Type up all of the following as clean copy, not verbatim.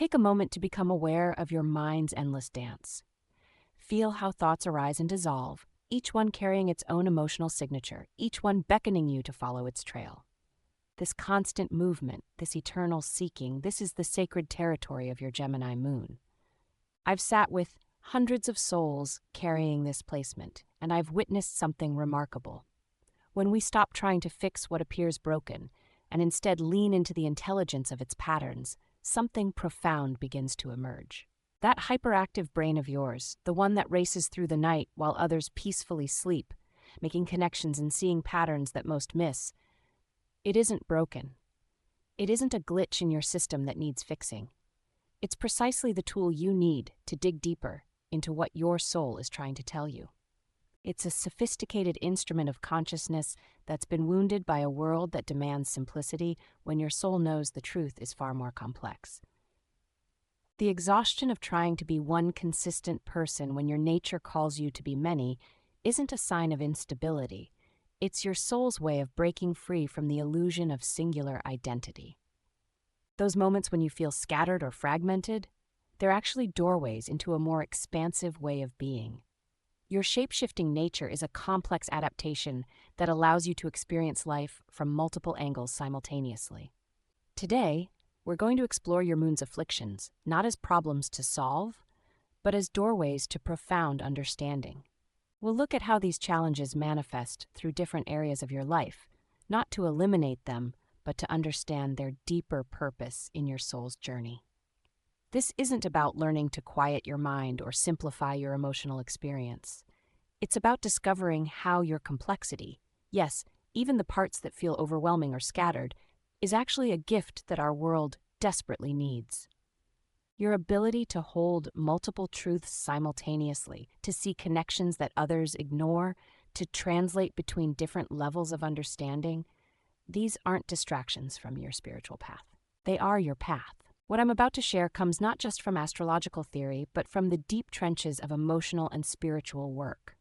Take a moment to become aware of your mind's endless dance. Feel how thoughts arise and dissolve, each one carrying its own emotional signature, each one beckoning you to follow its trail. This constant movement, this eternal seeking, this is the sacred territory of your Gemini moon. I've sat with hundreds of souls carrying this placement, and I've witnessed something remarkable. When we stop trying to fix what appears broken, and instead lean into the intelligence of its patterns, something profound begins to emerge. That hyperactive brain of yours, the one that races through the night while others peacefully sleep, making connections and seeing patterns that most miss, it isn't broken. It isn't a glitch in your system that needs fixing. It's precisely the tool you need to dig deeper into what your soul is trying to tell you. It's a sophisticated instrument of consciousness that's been wounded by a world that demands simplicity when your soul knows the truth is far more complex. The exhaustion of trying to be one consistent person when your nature calls you to be many isn't a sign of instability. It's your soul's way of breaking free from the illusion of singular identity. Those moments when you feel scattered or fragmented, they're actually doorways into a more expansive way of being. Your shape-shifting nature is a complex adaptation that allows you to experience life from multiple angles simultaneously. Today, we're going to explore your moon's afflictions, not as problems to solve, but as doorways to profound understanding. We'll look at how these challenges manifest through different areas of your life, not to eliminate them, but to understand their deeper purpose in your soul's journey. This isn't about learning to quiet your mind or simplify your emotional experience. It's about discovering how your complexity, yes, even the parts that feel overwhelming or scattered, is actually a gift that our world desperately needs. Your ability to hold multiple truths simultaneously, to see connections that others ignore, to translate between different levels of understanding, these aren't distractions from your spiritual path. They are your path. What I'm about to share comes not just from astrological theory, but from the deep trenches of emotional and spiritual work.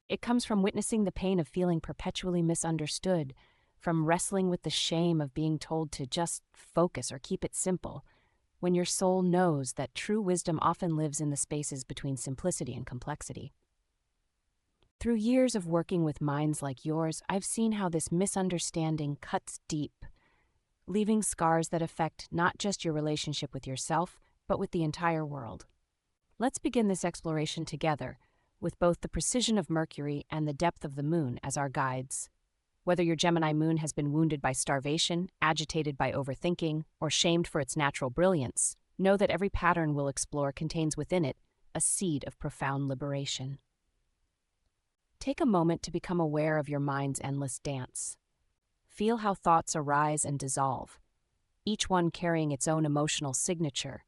It comes from witnessing the pain of feeling perpetually misunderstood, from wrestling with the shame of being told to just focus or keep it simple, when your soul knows that true wisdom often lives in the spaces between simplicity and complexity. Through years of working with minds like yours, I've seen how this misunderstanding cuts deep, leaving scars that affect not just your relationship with yourself, but with the entire world. Let's begin this exploration together, with both the precision of Mercury and the depth of the moon as our guides. Whether your Gemini moon has been wounded by starvation, agitated by overthinking, or shamed for its natural brilliance, know that every pattern we'll explore contains within it a seed of profound liberation. Take a moment to become aware of your mind's endless dance. Feel how thoughts arise and dissolve, each one carrying its own emotional signature,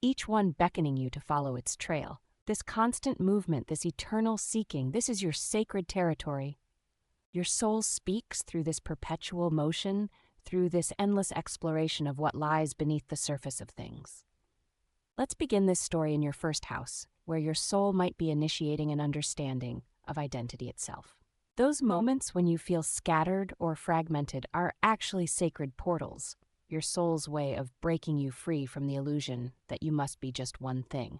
each one beckoning you to follow its trail. This constant movement, this eternal seeking, this is your sacred territory. Your soul speaks through this perpetual motion, through this endless exploration of what lies beneath the surface of things. Let's begin this story in your first house, where your soul might be initiating an understanding of identity itself. Those moments when you feel scattered or fragmented are actually sacred portals, your soul's way of breaking you free from the illusion that you must be just one thing.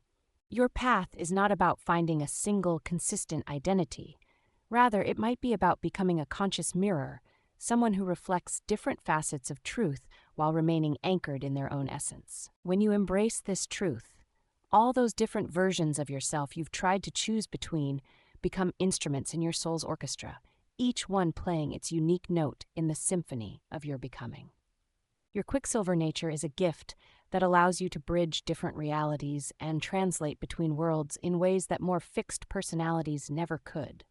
Your path is not about finding a single, consistent identity. Rather, it might be about becoming a conscious mirror, someone who reflects different facets of truth while remaining anchored in their own essence. When you embrace this truth, all those different versions of yourself you've tried to choose between become instruments in your soul's orchestra, each one playing its unique note in the symphony of your becoming. Your Quicksilver nature is a gift that allows you to bridge different realities and translate between worlds in ways that more fixed personalities never could.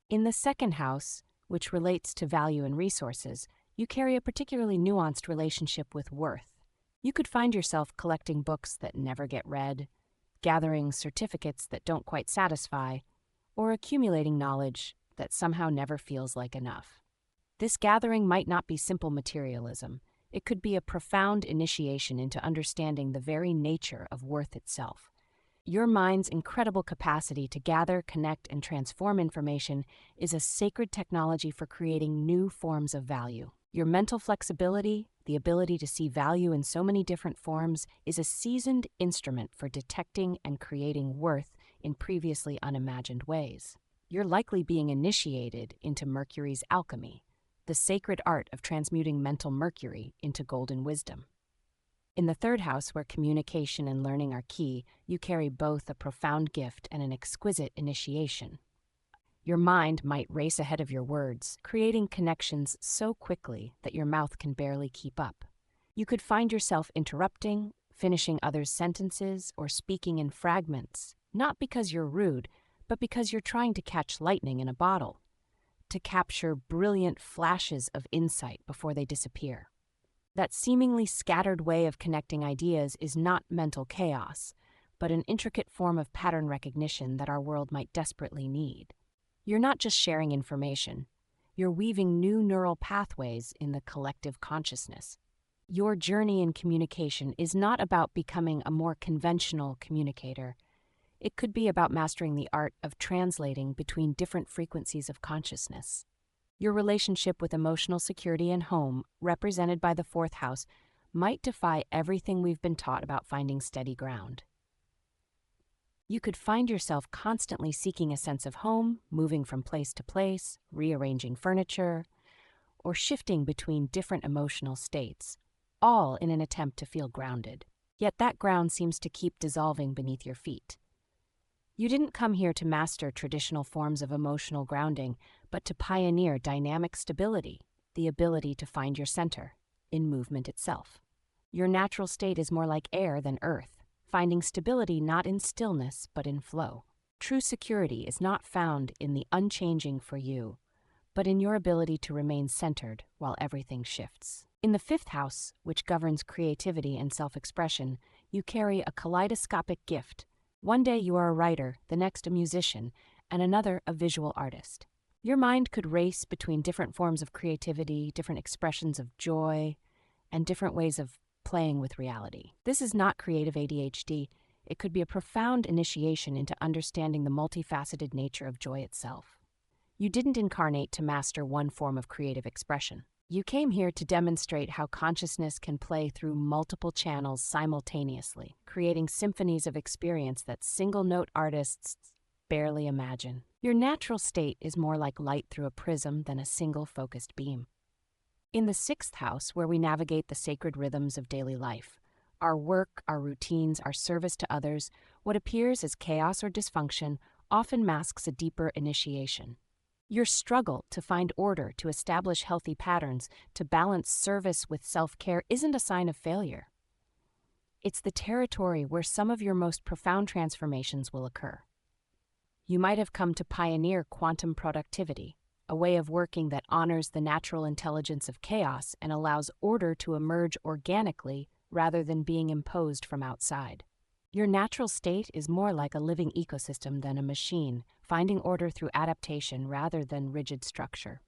In the second house, which relates to value and resources, you carry a particularly nuanced relationship with worth. You could find yourself collecting books that never get read, gathering certificates that don't quite satisfy, or accumulating knowledge that somehow never feels like enough. This gathering might not be simple materialism. It could be a profound initiation into understanding the very nature of worth itself. Your mind's incredible capacity to gather, connect, and transform information is a sacred technology for creating new forms of value. Your mental flexibility, the ability to see value in so many different forms, is a seasoned instrument for detecting and creating worth in previously unimagined ways. You're likely being initiated into Mercury's alchemy, the sacred art of transmuting mental mercury into golden wisdom. In the third house, where communication and learning are key, you carry both a profound gift and an exquisite initiation. Your mind might race ahead of your words, creating connections so quickly that your mouth can barely keep up. You could find yourself interrupting, finishing others' sentences, or speaking in fragments, not because you're rude, but because you're trying to catch lightning in a bottle, to capture brilliant flashes of insight before they disappear. That seemingly scattered way of connecting ideas is not mental chaos, but an intricate form of pattern recognition that our world might desperately need. You're not just sharing information, you're weaving new neural pathways in the collective consciousness. Your journey in communication is not about becoming a more conventional communicator. It could be about mastering the art of translating between different frequencies of consciousness. Your relationship with emotional security and home, represented by the fourth house, might defy everything we've been taught about finding steady ground. You could find yourself constantly seeking a sense of home, moving from place to place, rearranging furniture, or shifting between different emotional states, all in an attempt to feel grounded. Yet that ground seems to keep dissolving beneath your feet. You didn't come here to master traditional forms of emotional grounding, but to pioneer dynamic stability, the ability to find your center in movement itself. Your natural state is more like air than earth, finding stability not in stillness but in flow. True security is not found in the unchanging for you, but in your ability to remain centered while everything shifts. In the fifth house, which governs creativity and self-expression, you carry a kaleidoscopic gift. One day you are a writer, the next a musician, and another a visual artist. Your mind could race between different forms of creativity, different expressions of joy, and different ways of playing with reality. This is not creative ADHD. It could be a profound initiation into understanding the multifaceted nature of joy itself. You didn't incarnate to master one form of creative expression. You came here to demonstrate how consciousness can play through multiple channels simultaneously, creating symphonies of experience that single-note artists barely imagine. Your natural state is more like light through a prism than a single focused beam. In the sixth house, where we navigate the sacred rhythms of daily life, our work, our routines, our service to others, what appears as chaos or dysfunction often masks a deeper initiation. Your struggle to find order, to establish healthy patterns, to balance service with self-care isn't a sign of failure. It's the territory where some of your most profound transformations will occur. You might have come to pioneer quantum productivity, a way of working that honors the natural intelligence of chaos and allows order to emerge organically rather than being imposed from outside. Your natural state is more like a living ecosystem than a machine, finding order through adaptation rather than rigid structure.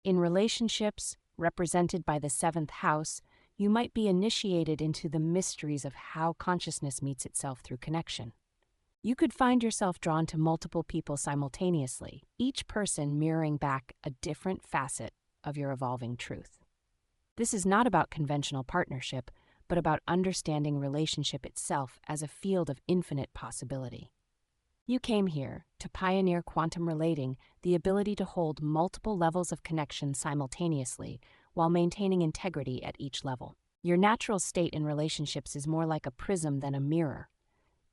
In relationships, represented by the seventh house, you might be initiated into the mysteries of how consciousness meets itself through connection. You could find yourself drawn to multiple people simultaneously, each person mirroring back a different facet of your evolving truth. This is not about conventional partnership, but about understanding relationship itself as a field of infinite possibility. You came here to pioneer quantum relating, the ability to hold multiple levels of connection simultaneously while maintaining integrity at each level. Your natural state in relationships is more like a prism than a mirror,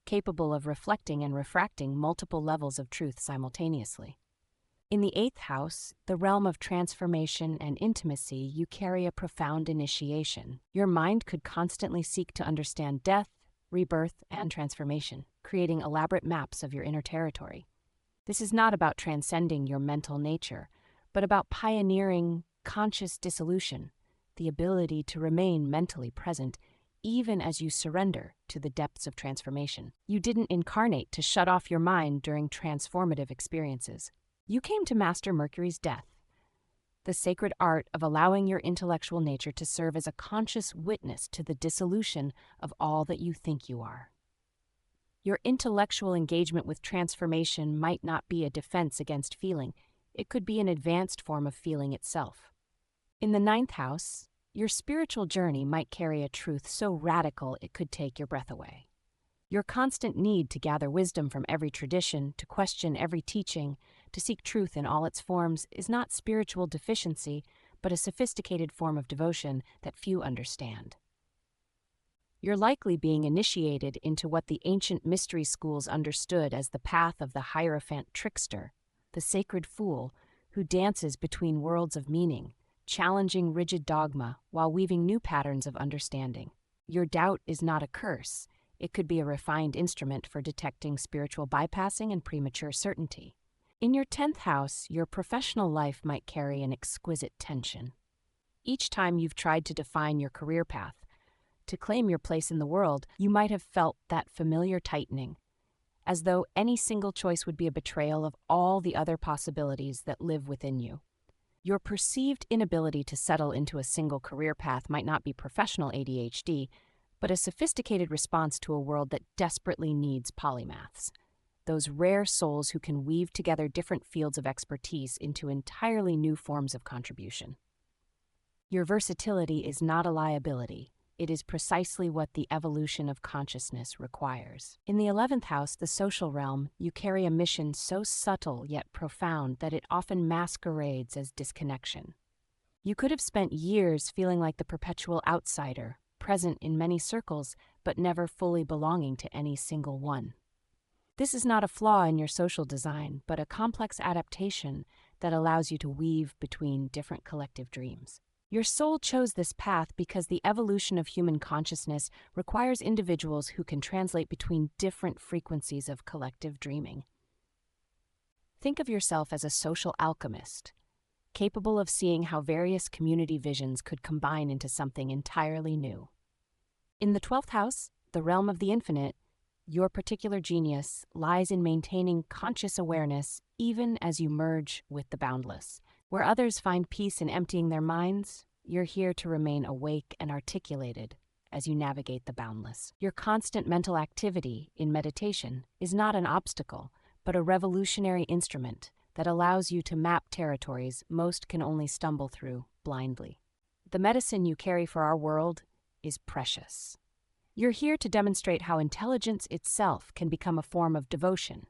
capable of reflecting and refracting multiple levels of truth simultaneously. In the eighth house, the realm of transformation and intimacy, you carry a profound initiation. Your mind could constantly seek to understand death, rebirth, and transformation, creating elaborate maps of your inner territory. This is not about transcending your mental nature, but about pioneering conscious dissolution, the ability to remain mentally present even as you surrender to the depths of transformation. You didn't incarnate to shut off your mind during transformative experiences. You came to master Mercury's death, the sacred art of allowing your intellectual nature to serve as a conscious witness to the dissolution of all that you think you are. Your intellectual engagement with transformation might not be a defense against feeling. It could be an advanced form of feeling itself. In the ninth house, Your spiritual journey might carry a truth so radical it could take your breath away. Your constant need to gather wisdom from every tradition, to question every teaching, to seek truth in all its forms is not spiritual deficiency, but a sophisticated form of devotion that few understand. You're likely being initiated into what the ancient mystery schools understood as the path of the Hierophant trickster, the sacred fool, who dances between worlds of meaning, challenging rigid dogma while weaving new patterns of understanding. Your doubt is not a curse. It could be a refined instrument for detecting spiritual bypassing and premature certainty. In your 10th house, your professional life might carry an exquisite tension. Each time you've tried to define your career path, to claim your place in the world, you might have felt that familiar tightening, as though any single choice would be a betrayal of all the other possibilities that live within you. Your perceived inability to settle into a single career path might not be professional ADHD, but a sophisticated response to a world that desperately needs polymaths, those rare souls who can weave together different fields of expertise into entirely new forms of contribution. Your versatility is not a liability. It is precisely what the evolution of consciousness requires. In the 11th house, the social realm, you carry a mission so subtle yet profound that it often masquerades as disconnection. You could have spent years feeling like the perpetual outsider, present in many circles, but never fully belonging to any single one. This is not a flaw in your social design, but a complex adaptation that allows you to weave between different collective dreams. Your soul chose this path because the evolution of human consciousness requires individuals who can translate between different frequencies of collective dreaming. Think of yourself as a social alchemist, capable of seeing how various community visions could combine into something entirely new. In the 12th house, the realm of the infinite, your particular genius lies in maintaining conscious awareness even as you merge with the boundless. Where others find peace in emptying their minds, you're here to remain awake and articulated as you navigate the boundless. Your constant mental activity in meditation is not an obstacle, but a revolutionary instrument that allows you to map territories most can only stumble through blindly. The medicine you carry for our world is precious. You're here to demonstrate how intelligence itself can become a form of devotion,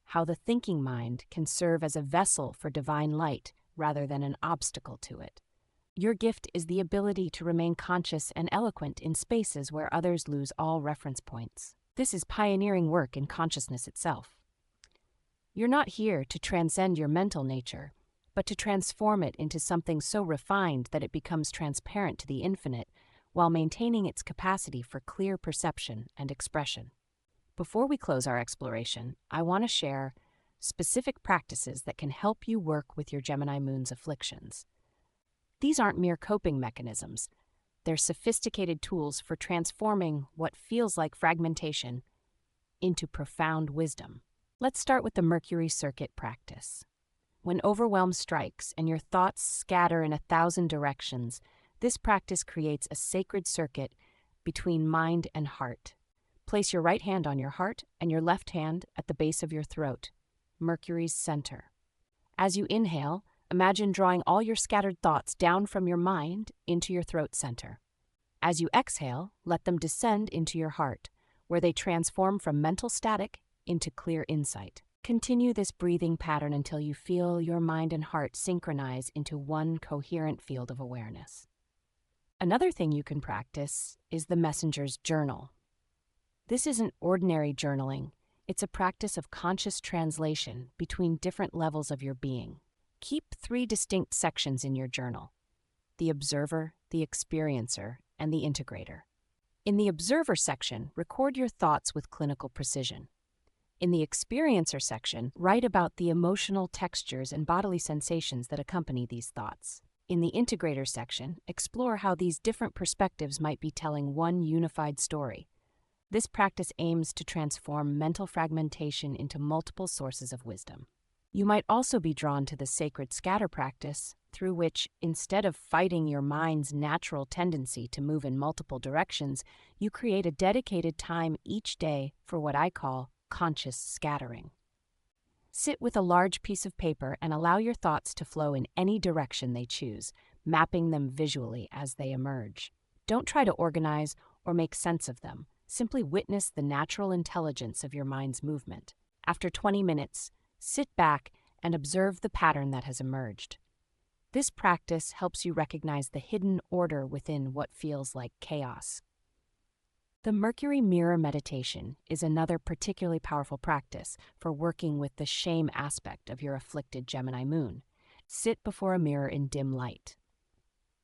how the thinking mind can serve as a vessel for divine light rather than an obstacle to it. Your gift is the ability to remain conscious and eloquent in spaces where others lose all reference points. This is pioneering work in consciousness itself. You're not here to transcend your mental nature, but to transform it into something so refined that it becomes transparent to the infinite, while maintaining its capacity for clear perception and expression. Before we close our exploration, I want to share specific practices that can help you work with your Gemini Moon's afflictions. These aren't mere coping mechanisms. They're sophisticated tools for transforming what feels like fragmentation into profound wisdom. Let's start with the Mercury circuit practice. When overwhelm strikes and your thoughts scatter in 1,000 directions, this practice creates a sacred circuit between mind and heart. Place your right hand on your heart and your left hand at the base of your throat, Mercury's center. As you inhale, imagine drawing all your scattered thoughts down from your mind into your throat center. As you exhale, let them descend into your heart, where they transform from mental static into clear insight. Continue this breathing pattern until you feel your mind and heart synchronize into one coherent field of awareness. Another thing you can practice is the messenger's journal. This isn't ordinary journaling. It's a practice of conscious translation between different levels of your being. Keep 3 distinct sections in your journal: the observer, the experiencer, and the integrator. In the observer section, record your thoughts with clinical precision. In the experiencer section, write about the emotional textures and bodily sensations that accompany these thoughts. In the integrator section, explore how these different perspectives might be telling one unified story. This practice aims to transform mental fragmentation into multiple sources of wisdom. You might also be drawn to the sacred scatter practice, through which, instead of fighting your mind's natural tendency to move in multiple directions, you create a dedicated time each day for what I call conscious scattering. Sit with a large piece of paper and allow your thoughts to flow in any direction they choose, mapping them visually as they emerge. Don't try to organize or make sense of them. Simply witness the natural intelligence of your mind's movement. After 20 minutes, sit back and observe the pattern that has emerged. This practice helps you recognize the hidden order within what feels like chaos. The Mercury mirror meditation is another particularly powerful practice for working with the shame aspect of your afflicted Gemini moon. Sit before a mirror in dim light.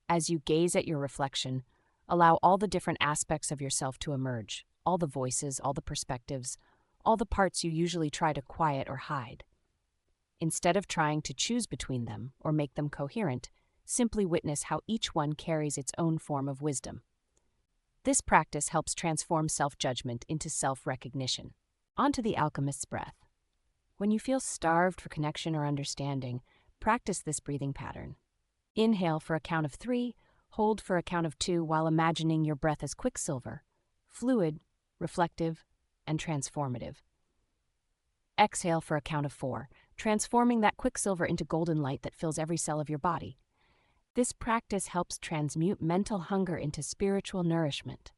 As you gaze at your reflection, allow all the different aspects of yourself to emerge, all the voices, all the perspectives, all the parts you usually try to quiet or hide. Instead of trying to choose between them or make them coherent, simply witness how each one carries its own form of wisdom. This practice helps transform self-judgment into self-recognition. On to the Alchemist's breath. When you feel starved for connection or understanding, practice this breathing pattern. Inhale for a count of 3, hold for a count of 2 while imagining your breath as quicksilver, fluid, reflective, and transformative. Exhale for a count of 4, transforming that quicksilver into golden light that fills every cell of your body. This practice helps transmute mental hunger into spiritual nourishment.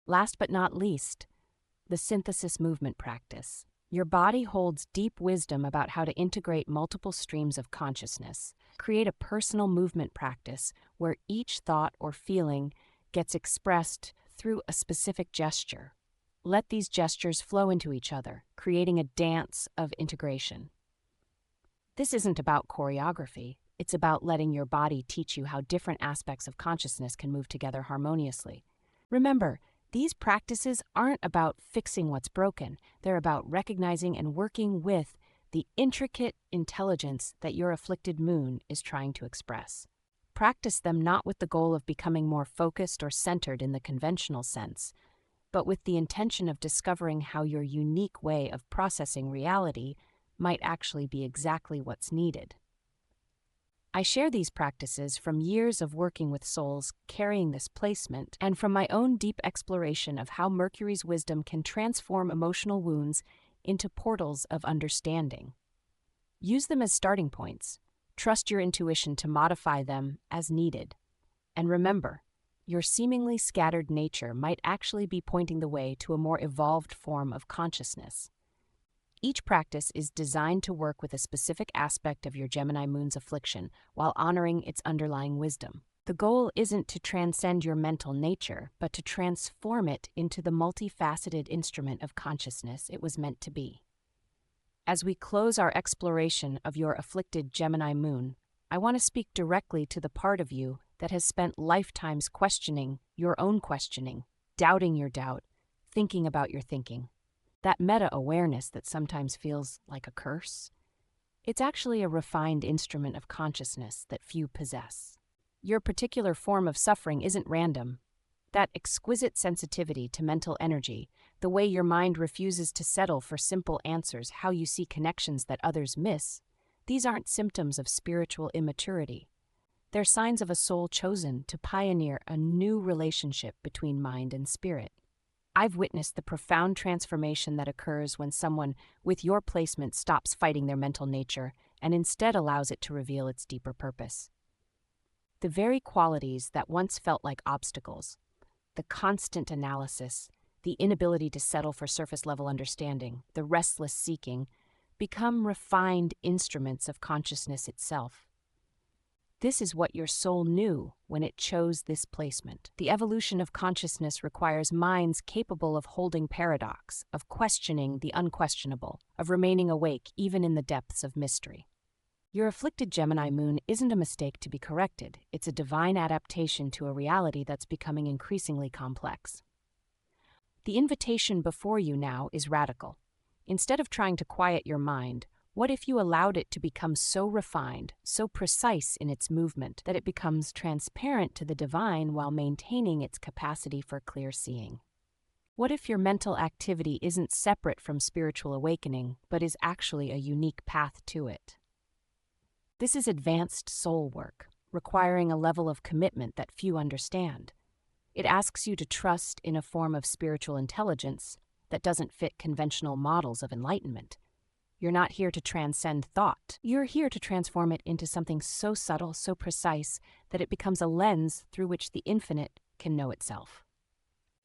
Last but not least, the synthesis movement practice. Your body holds deep wisdom about how to integrate multiple streams of consciousness. Create a personal movement practice where each thought or feeling gets expressed through a specific gesture. Let these gestures flow into each other, creating a dance of integration. This isn't about choreography. It's about letting your body teach you how different aspects of consciousness can move together harmoniously. Remember, these practices aren't about fixing what's broken. They're about recognizing and working with the intricate intelligence that your afflicted moon is trying to express. Practice them not with the goal of becoming more focused or centered in the conventional sense, but with the intention of discovering how your unique way of processing reality might actually be exactly what's needed. I share these practices from years of working with souls carrying this placement and from my own deep exploration of how Mercury's wisdom can transform emotional wounds into portals of understanding. Use them as starting points. Trust your intuition to modify them as needed. And remember, your seemingly scattered nature might actually be pointing the way to a more evolved form of consciousness. Each practice is designed to work with a specific aspect of your Gemini moon's affliction while honoring its underlying wisdom. The goal isn't to transcend your mental nature, but to transform it into the multifaceted instrument of consciousness it was meant to be. As we close our exploration of your afflicted Gemini moon, I want to speak directly to the part of you that has spent lifetimes questioning your own questioning, doubting your doubt, thinking about your thinking. That meta-awareness that sometimes feels like a curse, it's actually a refined instrument of consciousness that few possess. Your particular form of suffering isn't random. That exquisite sensitivity to mental energy, the way your mind refuses to settle for simple answers, how you see connections that others miss, these aren't symptoms of spiritual immaturity. They're signs of a soul chosen to pioneer a new relationship between mind and spirit. I've witnessed the profound transformation that occurs when someone with your placement stops fighting their mental nature and instead allows it to reveal its deeper purpose. The very qualities that once felt like obstacles, the constant analysis, the inability to settle for surface-level understanding, the restless seeking, become refined instruments of consciousness itself. This is what your soul knew when it chose this placement. The evolution of consciousness requires minds capable of holding paradox, of questioning the unquestionable, of remaining awake even in the depths of mystery. Your afflicted Gemini moon isn't a mistake to be corrected. It's a divine adaptation to a reality that's becoming increasingly complex. The invitation before you now is radical. Instead of trying to quiet your mind, what if you allowed it to become so refined, so precise in its movement, that it becomes transparent to the divine while maintaining its capacity for clear seeing? What if your mental activity isn't separate from spiritual awakening, but is actually a unique path to it? This is advanced soul work, requiring a level of commitment that few understand. It asks you to trust in a form of spiritual intelligence that doesn't fit conventional models of enlightenment. You're not here to transcend thought. You're here to transform it into something so subtle, so precise, that it becomes a lens through which the infinite can know itself.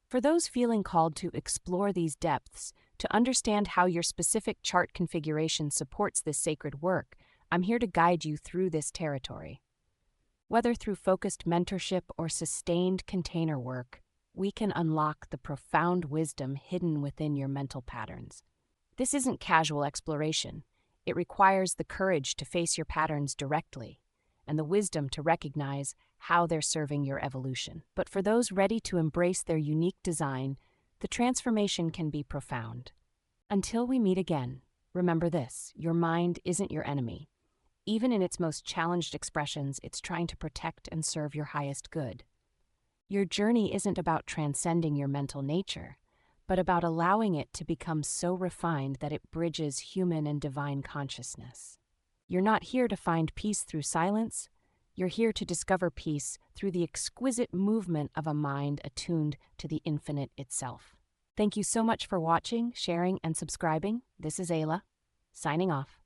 For those feeling called to explore these depths, to understand how your specific chart configuration supports this sacred work, I'm here to guide you through this territory. Whether through focused mentorship or sustained container work, we can unlock the profound wisdom hidden within your mental patterns. This isn't casual exploration. It requires the courage to face your patterns directly and the wisdom to recognize how they're serving your evolution. But for those ready to embrace their unique design, the transformation can be profound. Until we meet again, remember this: your mind isn't your enemy. Even in its most challenged expressions, it's trying to protect and serve your highest good. Your journey isn't about transcending your mental nature, but about allowing it to become so refined that it bridges human and divine consciousness. You're not here to find peace through silence. You're here to discover peace through the exquisite movement of a mind attuned to the infinite itself. Thank you so much for watching, sharing, and subscribing. This is Ayla, signing off.